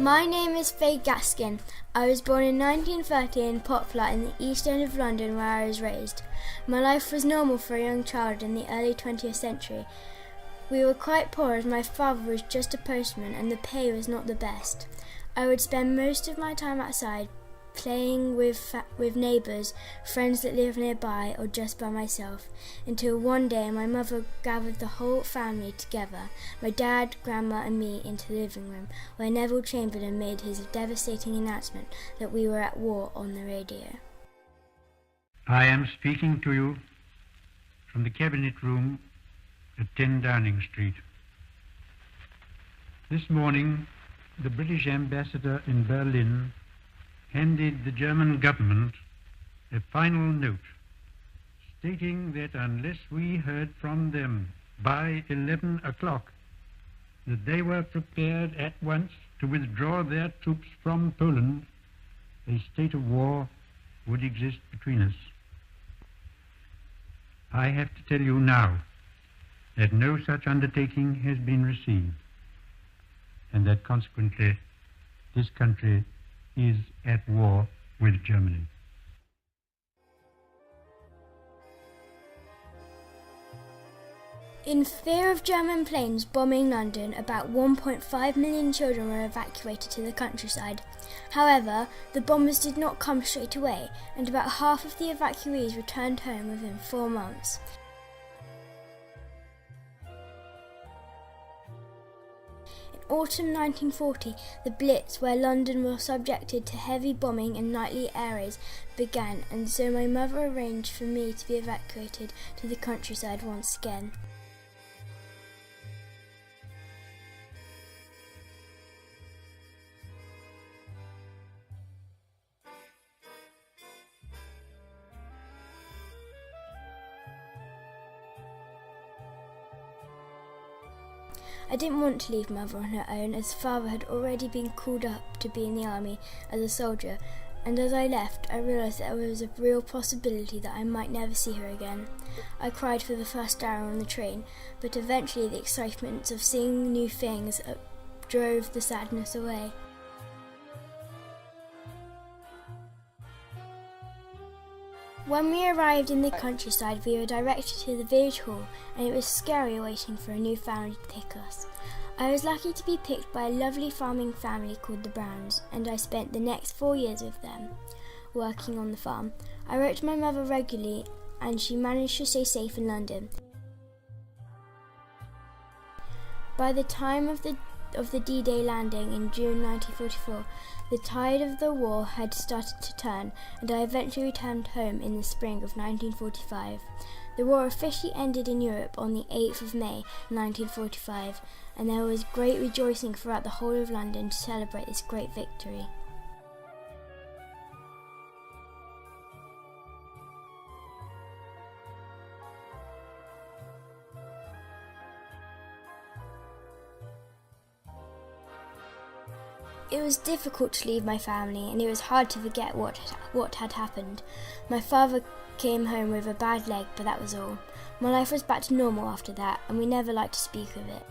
My name is Faye Gaskin. I was born in 1930 in Poplar in the East End of London, where I was raised. My life was normal for a young child in the early 20th century. We were quite poor as my father was just a postman and the pay was not the best. I would spend most of my time outside, playing with neighbours, friends that lived nearby, or just by myself, until one day my mother gathered the whole family together, my dad, grandma and me, into the living room, where Neville Chamberlain made his devastating announcement that we were at war on the radio. I am speaking to you from the Cabinet Room at 10 Downing Street. This morning, the British ambassador in Berlin handed the German government a final note stating that unless we heard from them by 11 o'clock, that they were prepared at once to withdraw their troops from Poland, a state of war would exist between us. I have to tell you now that no such undertaking has been received, and that consequently this country is at war with Germany. In fear of German planes bombing London, about 1.5 million children were evacuated to the countryside. However, the bombers did not come straight away, and about half of the evacuees returned home within 4 months. Autumn 1940, the Blitz, where London was subjected to heavy bombing and nightly air raids, began, and so my mother arranged for me to be evacuated to the countryside once again. I didn't want to leave Mother on her own, as Father had already been called up to be in the army as a soldier, and as I left I realised that there was a real possibility that I might never see her again. I cried for the first hour on the train, but eventually the excitement of seeing new things drove the sadness away. When we arrived in the countryside, we were directed to the village hall, and it was scary waiting for a new family to pick us. I was lucky to be picked by a lovely farming family called the Browns, and I spent the next 4 years with them, working on the farm. I wrote to my mother regularly, and she managed to stay safe in London. By the time of the D-Day landing in June 1944, the tide of the war had started to turn, and I eventually returned home in the spring of 1945. The war officially ended in Europe on the 8th of May 1945, and there was great rejoicing throughout the whole of London to celebrate this great victory. It was difficult to leave my family, and it was hard to forget what had happened. My father came home with a bad leg, but that was all. My life was back to normal after that, and we never liked to speak of it.